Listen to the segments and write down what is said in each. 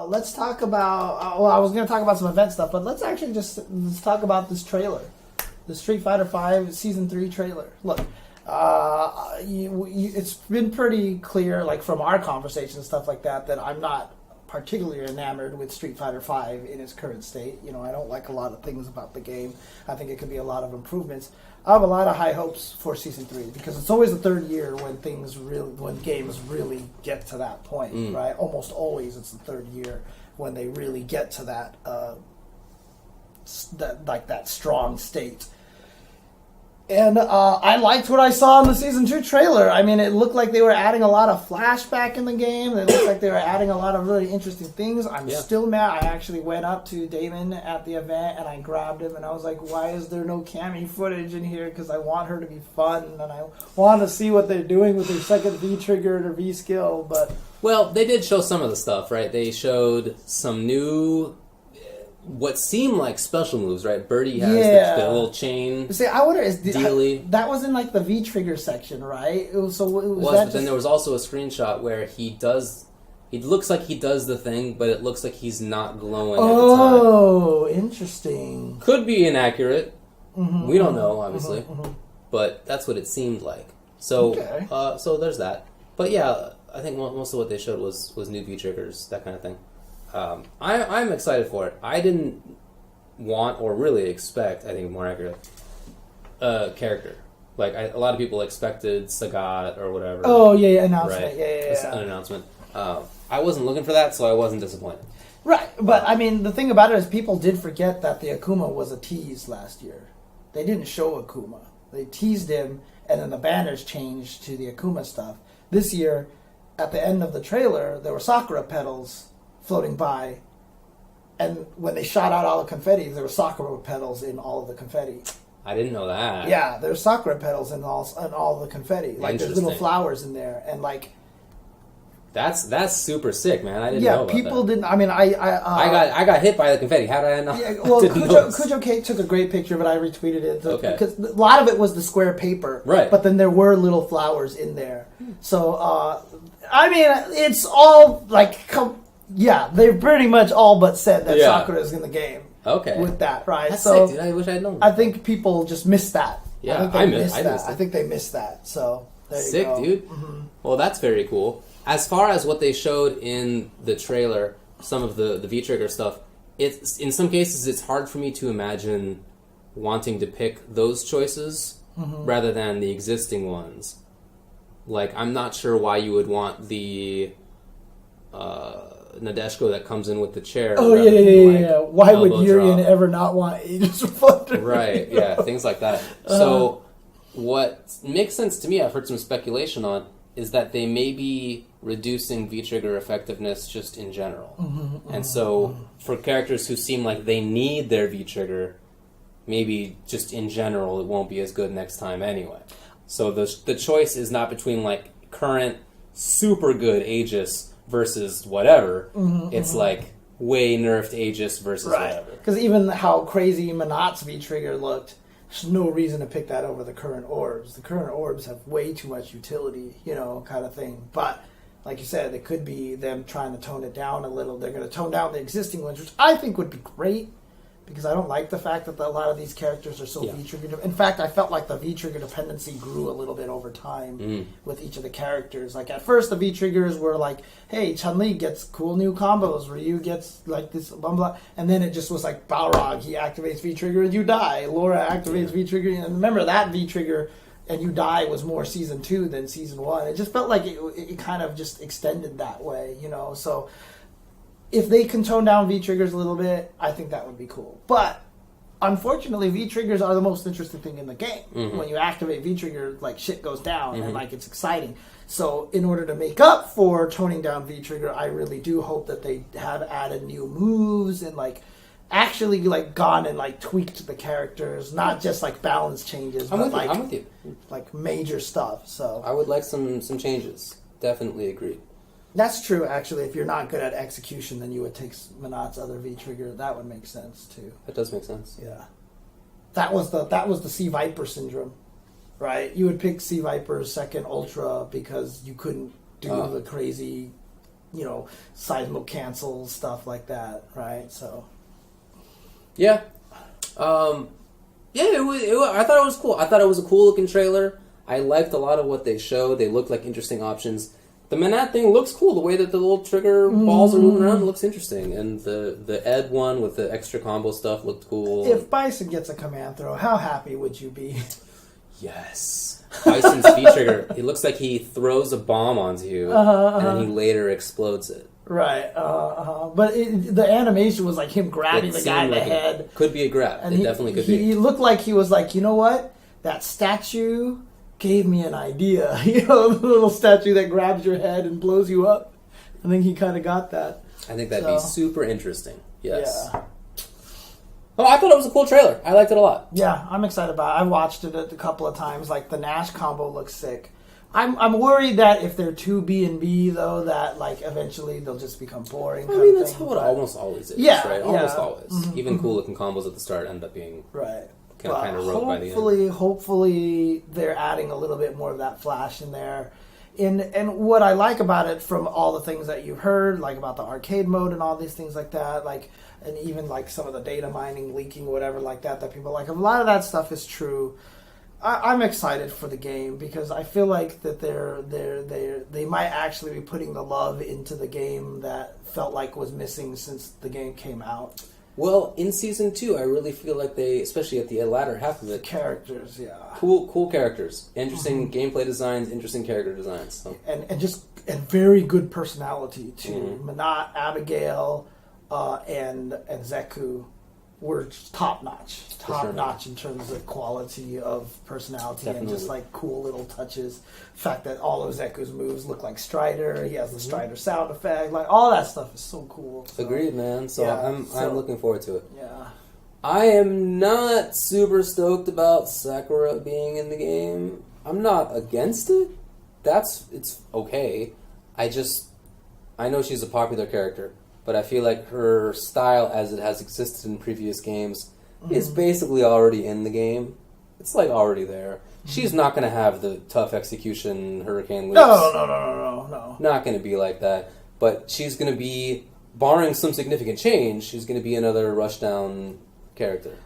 let's talk about. Well, I was going to talk about some event stuff, but let's actually let's talk about this trailer, the Street Fighter V Season 3 trailer. Look, it's been pretty clear, like from our conversation and stuff like that, that I'm not particularly enamored with Street Fighter V in its current state. You know, I don't like a lot of things about the game. I think it could be a lot of improvements. I have a lot of high hopes for Season 3 because it's always the third year when games really get to that point, right? Almost always it's the third year when they really get to that that strong state. And I liked what I saw in the Season 2 trailer. I mean, it looked like they were adding a lot of flashback in the game. It looked like they were adding a lot of really interesting things. I'm still mad. I actually went up to Damon at the event, and I grabbed him, and I was like, why is there no Cammy footage in here? Because I want her to be fun, and I want to see what they're doing with their second V-trigger and her V-skill. But well, they did show some of the stuff, right? They showed some new... what seemed like special moves, right? Birdie has the little chain. See, I wonder that was in like the V trigger section, right? But then there was also a screenshot where he does. It looks like he does the thing, but it looks like he's not glowing. Oh, interesting. Could be inaccurate. We don't know, obviously, but that's what it seemed like. So, so there's that. But yeah, I think most of what they showed was new V triggers, that kind of thing. I'm excited for it. I didn't want or really expect, I think more accurate, a character. Like, a lot of people expected Sagat or whatever. Oh, yeah, announcement. Right? Yeah. An announcement. I wasn't looking for that, so I wasn't disappointed. Right, but I mean, the thing about it is people did forget that the Akuma was a tease last year. They didn't show Akuma. They teased him, and then the banners changed to the Akuma stuff. This year, at the end of the trailer, there were Sakura petals floating by, and when they shot out all the confetti, there were Sakura petals in all of the confetti. I didn't know that. Yeah, there's Sakura petals in all the confetti. Like there's little flowers in there, and like that's super sick, man. I didn't know about people that. didn't. I mean, I got hit by the confetti. How did I know? Yeah, well, Kujo K took a great picture, but I retweeted it because a lot of it was the square paper, right? But then there were little flowers in there. So I mean, it's all like. Yeah, they've pretty much all but said that Sakura is in the game. Okay. With that, right? That's sick, dude. I wish I had known that. I think people just missed that. Yeah, I missed that. I think they missed that. So, there you go. Sick, dude. Mm-hmm. Well, that's very cool. As far as what they showed in the trailer, some of the V-Trigger stuff, it's in some cases it's hard for me to imagine wanting to pick those choices rather than the existing ones. Like, I'm not sure why you would want the... Nadeshko that comes in with the chair. Oh, yeah. Why would Urian ever not want Aegis Reflector? Right, yeah, things like that. So, what makes sense to me, I've heard some speculation on, is that they may be reducing V-Trigger effectiveness just in general. And so, for characters who seem like they need their V-Trigger, maybe just in general it won't be as good next time anyway. So, the choice is not between, like, current super good Aegis versus whatever. It's like way nerfed Aegis versus whatever. Because even how crazy Manat's V-Trigger looked, there's no reason to pick that over the current orbs. The current orbs have way too much utility, kind of thing. But, like you said, it could be them trying to tone it down a little. They're going to tone down the existing ones, which I think would be great. Because I don't like the fact that a lot of these characters are so V-trigger. In fact, I felt like the V-trigger dependency grew a little bit over time with each of the characters. Like at first, the V-triggers were like, "Hey, Chun-Li gets cool new combos. Ryu gets like this, blah blah," and then it just was like Balrog. He activates V-trigger and you die. Laura activates V-trigger, and remember that V-trigger and you die was more season 2 than season 1. It just felt like it kind of just extended that way, So. If they can tone down V-triggers a little bit, I think that would be cool. But, unfortunately, V-triggers are the most interesting thing in the game. When you activate V-trigger, like, shit goes down, and, like, it's exciting. So, in order to make up for toning down V-trigger, I really do hope that they have added new moves and, like, actually, like, gone and, like, tweaked the characters. Not just, like, balance changes, I'm but, with you. Like, major stuff, so... I would like some changes. Definitely agree. That's true, actually. If you're not good at execution, then you would take Manat's other V-trigger. That would make sense, too. That does make sense. Yeah. That was the Sea Viper syndrome, right? You would pick Sea Viper's second Ultra because you couldn't do the crazy seismo cancels, stuff like that, right? So yeah. I thought it was cool. I thought it was a cool looking trailer. I liked a lot of what they showed. They looked like interesting options. The Manat thing looks cool. The way that the little trigger balls are moving around looks interesting. And the Ed one with the extra combo stuff looked cool. If Bison gets a command throw, how happy would you be? Yes. Bison's V-trigger, it looks like he throws a bomb onto you, and then he later explodes it. Right. But the animation was like him grabbing the guy in the head. It could be a grab. And it definitely could be. He looked like he was like, you know what? That statue gave me an idea. The little statue that grabs your head and blows you up. I think he kind of got that. I think that'd be super interesting. Yes. Yeah. Oh, I thought it was a cool trailer. I liked it a lot. Yeah, I'm excited about it. I watched it a couple of times. Like, the Nash combo looks sick. I'm worried that if they're too B&B, though, that, like, eventually they'll just become boring. I mean, that's how it almost always is, right? Almost always. Even cool-looking combos at the start end up being kind of rote by the end. Hopefully they're adding a little bit more of that flash in there. And what I like about it, from all the things that you've heard, like about the arcade mode and all these things like that, like, and even like some of the data mining, leaking, whatever like that people like, a lot of that stuff is true. I'm excited for the game because I feel like that they might actually be putting the love into the game that felt like was missing since the game came out. Well, in Season 2, I really feel like they, especially at the latter half of it... Characters, yeah. Cool characters. Interesting gameplay designs, interesting character designs. So. And very good personality, too. Manat, Abigail, and Zeku were top-notch. Top-notch in terms of quality of personality and just, like, cool little touches. The fact that all of Zeku's moves look like Strider. He has the Strider sound effect. Like, all that stuff is so cool. So. Agreed, man. So I'm looking forward to it. Yeah. I am not super stoked about Sakura being in the game. I'm not against it. It's okay. I know she's a popular character, but I feel like her style as it has existed in previous games is basically already in the game. It's like already there. She's not going to have the tough execution hurricane loops. No. Not going to be like that. But she's going to be, barring some significant change, she's going to be another rushdown character.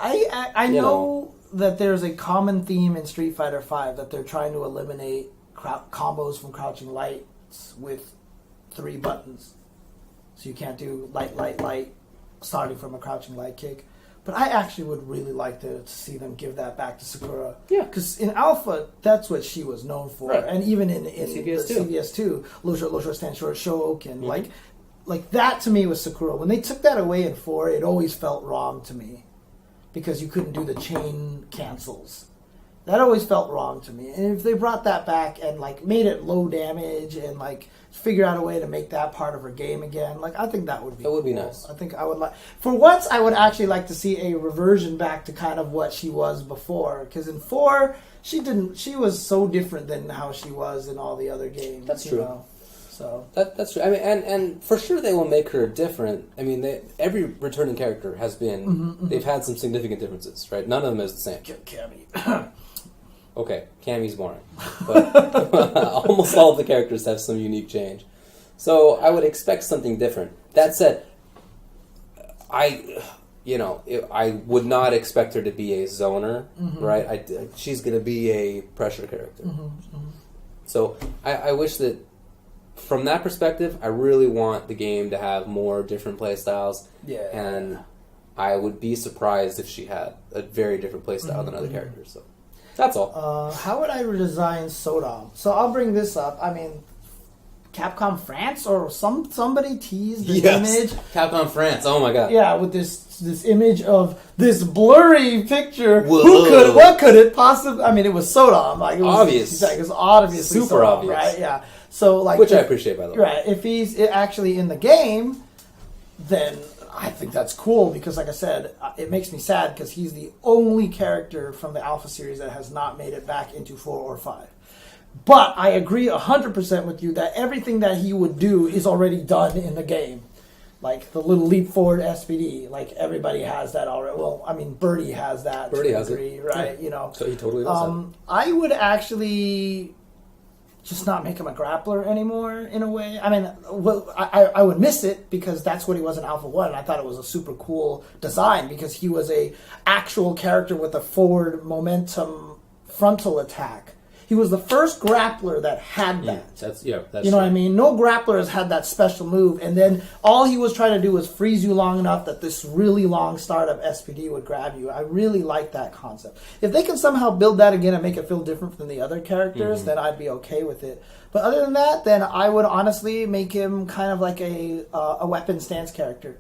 I know that there's a common theme in Street Fighter V that they're trying to eliminate combos from crouching lights with 3 buttons. So you can't do light, starting from a crouching light kick. But I actually would really like to see them give that back to Sakura. Yeah. Because in Alpha, that's what she was known for. Right. And even in CVS2, Losha stands for Shoken. Like that to me was Sakura. When they took that away in 4, it always felt wrong to me. Because you couldn't do the chain cancels. That always felt wrong to me. And if they brought that back and like made it low damage and like figure out a way to make that part of her game again, like I think that would be cool. Would be nice. I think I would like, for once I would actually like to see a reversion back to kind of what she was before. Because in 4, she was so different than how she was in all the other games. That's true. So that's true. I mean, and for sure they will make her different. I mean, every returning character has been. They've had some significant differences, right? None of them is the same. Cammy. Okay, Cammy's boring, but almost all of the characters have some unique change. So I would expect something different. That said, I would not expect her to be a zoner, right? She's going to be a pressure character. So I wish that, from that perspective, I really want the game to have more different play styles. Yeah. And I would be surprised if she had a very different play style than other characters. So that's all. How would I redesign Soda? So I'll bring this up. I mean, Capcom France or somebody teased the image. Capcom France. Oh my god. Yeah, with this image of this blurry picture. Whoa. What could it possibly? I mean, it was Soda. Like it was obvious. It was obviously super Sodom, obvious, right? Yeah. So like, which I appreciate, by the way. Right. If he's actually in the game, then I think that's cool because, like I said, it makes me sad because he's the only character from the Alpha series that has not made it back into 4 or 5. But I agree 100% with you that everything that he would do is already done in the game. Like the little leap forward SPD, like everybody has that already. Well, I mean, Birdie has that. Birdie has it, right? Yeah. So he totally does that. I would actually just not make him a grappler anymore in a way. I mean, well, I would miss it because that's what he was in Alpha 1. And I thought it was a super cool design because he was a actual character with a forward momentum frontal attack. He was the first grappler that had that. That's you know what I mean? No grappler has had that special move. And then all he was trying to do was freeze you long enough that this really long startup SPD would grab you. I really like that concept. If they can somehow build that again and make it feel different from the other characters, then I'd be okay with it. But other than that, then I would honestly make him kind of like a weapon stance character.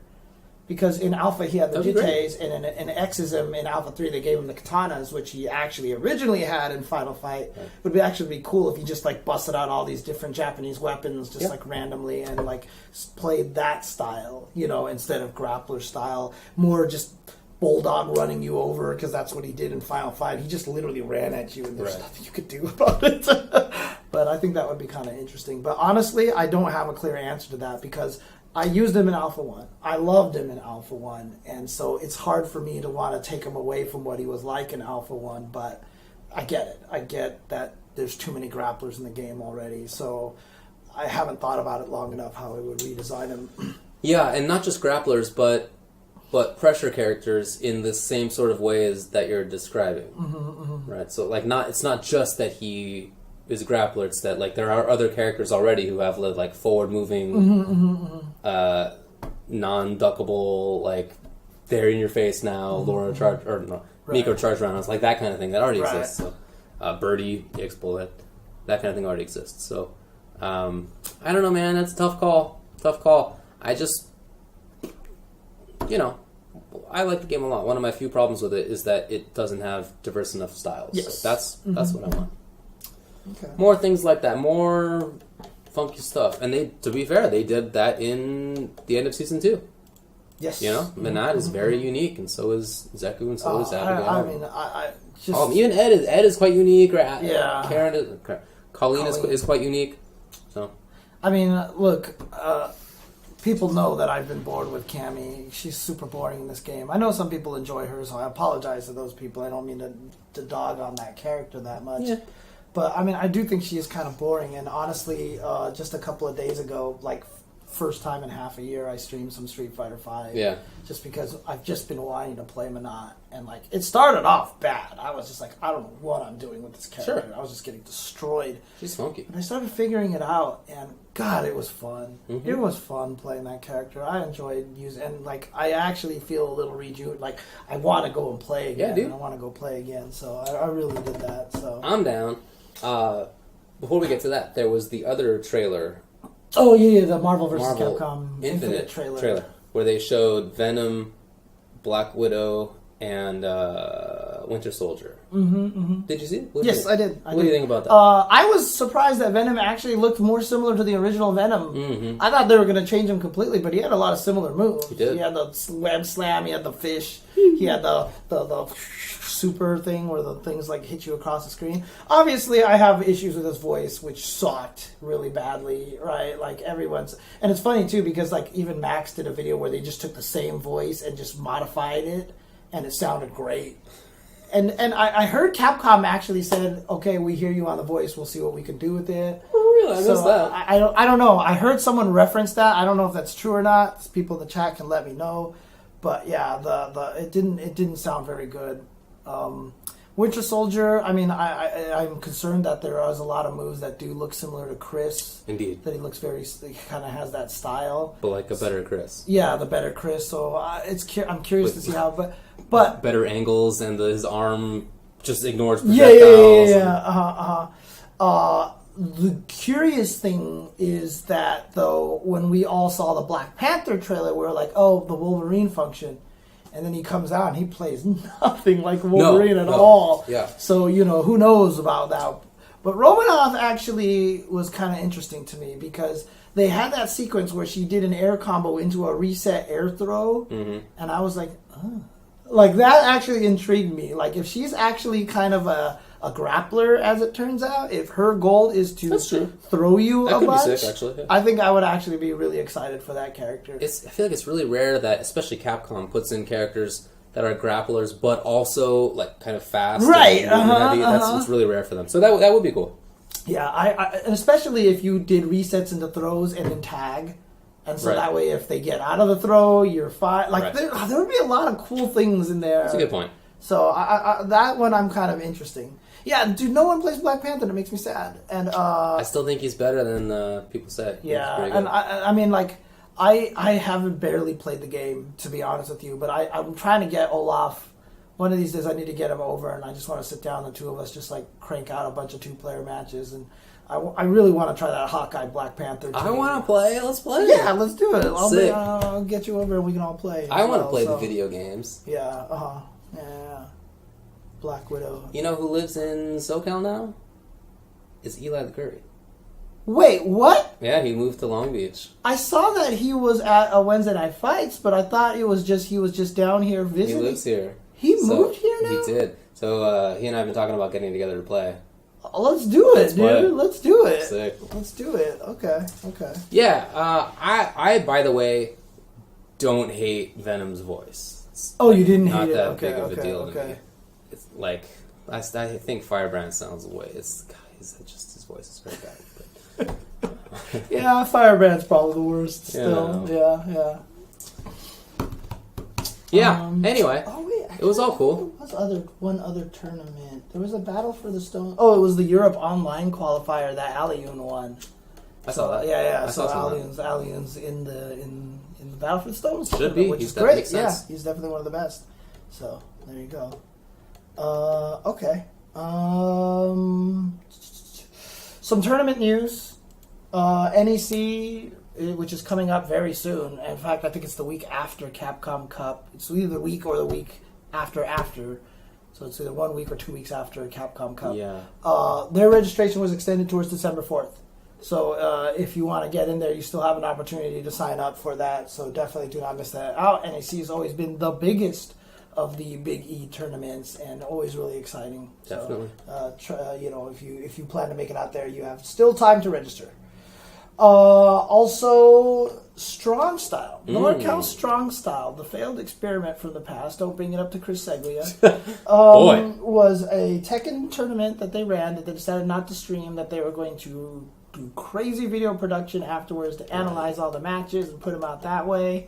Because in Alpha he had the jittes, and in Exism in Alpha 3 they gave him the katanas, which he actually originally had in Final Fight. It would actually be cool if he just like busted out all these different Japanese weapons just like randomly and like played that style, you know, instead of grappler style. More just bulldog running you over, because that's what he did in Final Fight. He just literally ran at you and there's nothing you could do about it. But I think that would be kind of interesting. But honestly, I don't have a clear answer to that because I used him in Alpha 1. I loved him in Alpha 1. And so it's hard for me to want to take him away from what he was like in Alpha 1. But I get it. I get that there's too many grapplers in the game already. So I haven't thought about it long enough how I would redesign him. Yeah, and not just grapplers, but pressure characters in the same sort of way as that you're describing. Right? So like it's not just that he is a grappler, it's that like there are other characters already who have like forward moving non-duckable, like they're in your face now, Laura charge or no, Miko charge rounds, like that kind of thing that already exists. So Birdie, X-Bullet, that kind of thing already exists. So I don't know, man, that's a tough call. I just, you know, I like the game a lot. One of my few problems with it is that it doesn't have diverse enough styles. Yes. So that's what I want. Okay. More things like that, more funky stuff. And they, to be fair, they did that in the end of Season 2. Yes. You know, Minat is very unique, and so is Zeku, and so is Abigail. I mean, I just... even Ed is quite unique. Yeah. Karen is... Colleen is quite unique. So, I mean, look, people know that I've been bored with Cammy. She's super boring in this game. I know some people enjoy her, so I apologize to those people. I don't mean to dog on that character that much. Yeah. But, I mean, I do think she is kind of boring. And honestly, just a couple of days ago, like, first time in half a year, I streamed some Street Fighter V. Yeah. Just because I've just been wanting to play Minat. And, like, it started off bad. I was just like, I don't know what I'm doing with this character. Sure. I was just getting destroyed. She's funky. But I started figuring it out, and, God, it was fun. Mm-hmm. It was fun playing that character. I enjoyed using and, like, I actually feel a little rejuvenated. Like, I want to go and play again. Yeah, dude. And I want to go play again. So I really did that. So I'm down. Before we get to that, there was the other trailer. Oh, yeah, the Marvel vs. Capcom Infinite trailer. Where they showed Venom, Black Widow, and Winter Soldier. Did you see it? Yes, I did. What do you think about that? I was surprised that Venom actually looked more similar to the original Venom. I thought they were going to change him completely, but he had a lot of similar moves. He did. He had the web slam, he had the fish, he had the super thing where the things like hit you across the screen. Obviously, I have issues with his voice, which sucked really badly, right? Like everyone's, and it's funny too because like even Max did a video where they just took the same voice and just modified it, and it sounded great. And I heard Capcom actually said, "Okay, we hear you on the voice. We'll see what we can do with it." Oh, really? I missed that. I don't know. I heard someone reference that. I don't know if that's true or not. People in the chat can let me know. But yeah, it didn't sound very good. Winter Soldier, I mean, I'm concerned that there is a lot of moves that do look similar to Chris. Indeed. That he kind of has that style. But like a better Chris. Yeah, the better Chris. So I'm curious to see how, but better angles and his arm just ignores projectiles. Yeah. The curious thing is that, though, when we all saw the Black Panther trailer, we were like, oh, the Wolverine function. And then he comes out and he plays nothing like Wolverine at all. Yeah. So, who knows about that. But Romanoff actually was kind of interesting to me because they had that sequence where she did an air combo into a reset air throw. And I was like, oh. Like, that actually intrigued me. Like, if she's actually kind of a grappler, as it turns out, if her goal is to throw you a bunch, be sick, actually. Yeah. I think I would actually be really excited for that character. I feel like it's really rare that, especially Capcom, puts in characters that are grapplers, but also like kind of fast, right? And heavy. It's really rare for them. So that would be cool. Yeah, and especially if you did resets into throws and then tag, and so that way if they get out of the throw, you're fine. Like there would be a lot of cool things in there. That's a good point. So that one I'm kind of interesting. Yeah, dude, no one plays Black Panther. That makes me sad. And I still think he's better than people say. Yeah, and I mean, like, I haven't barely played the game, to be honest with you, but I'm trying to get Olaf. One of these days I need to get him over, and I just want to sit down and the two of us just, like, crank out a bunch of 2-player matches, and I really want to try that Hawkeye Black Panther team. I want to play. Let's play. Yeah, let's do it. Sick. I'll get you over and we can all play. I want to play the video games. Yeah, yeah. Black Widow. You know who lives in SoCal now? It's Eli the Curry. Wait, what? Yeah, he moved to Long Beach. I saw that he was at a Wednesday Night Fights, but I thought he was just down here visiting. He lives here. He moved here now? He did. So he and I have been talking about getting together to play. Let's do it, dude. Let's do it. Sick. Let's do it. Okay. Yeah, I by the way, don't hate Venom's voice. It's you didn't hate it? Not that big of a deal to me. It's like, I think Firebrand sounds away. His voice is very bad. But. Yeah, Firebrand's probably the worst still. Yeah. Yeah, anyway. It was all cool. There was one other tournament. There was a Battle for the Stone. Oh, it was the Europe Online qualifier that Alioun won. I saw that. Yeah. So Alioun's in the Battle for the Stones. Should be, which is great. Yeah, he's definitely one of the best. So there you go. Okay. Some tournament news. NEC, which is coming up very soon. In fact, I think it's the week after Capcom Cup. It's either the week or the week after. So it's either 1 week or 2 weeks after Capcom Cup. Yeah. Their registration was extended towards December 4th. So if you want to get in there, you still have an opportunity to sign up for that. So definitely do not miss that out. NEC has always been the biggest of the Big E tournaments and always really exciting. Definitely. So, if you plan to make it out there, you have still time to register. Also, Strong Style. NorCal Strong Style, the failed experiment from the past, don't bring it up to Chris Seglia, was a Tekken tournament that they ran that they decided not to stream, that they were going to do crazy video production afterwards to analyze all the matches and put them out that way.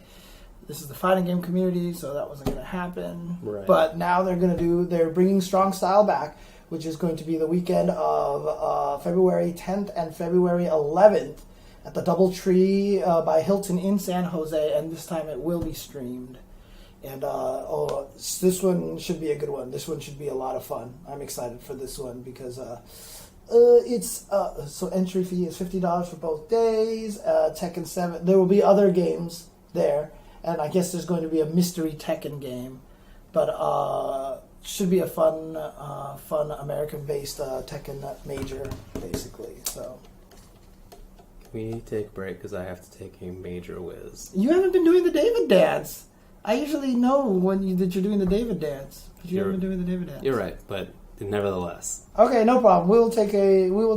This is the fighting game community, so that wasn't going to happen. Right. But now they're bringing Strong Style back, which is going to be the weekend of February 10th and February 11th at the DoubleTree by Hilton in San Jose, and this time it will be streamed. And this one should be a good one. This one should be a lot of fun. I'm excited for this one because so entry fee is $50 for both days. Tekken 7. There will be other games there, and I guess there's going to be a mystery Tekken game, but should be a fun American-based Tekken major, basically. So. We take a break because I have to take a major whiz. You haven't been doing the David dance. I usually know that you're doing the David dance, but you haven't been doing the David dance. You're right, but nevertheless. Okay, no problem. We will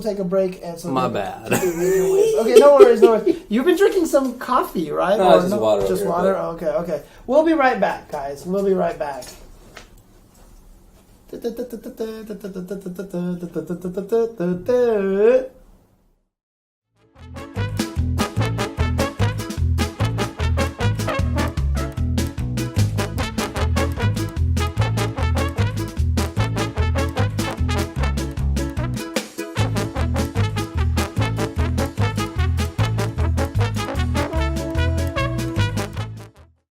take a break and so. My bad. Okay, no worries. You've been drinking some coffee, right? No, just water. Just water. But... Okay. We'll be right back, guys. We'll be right back.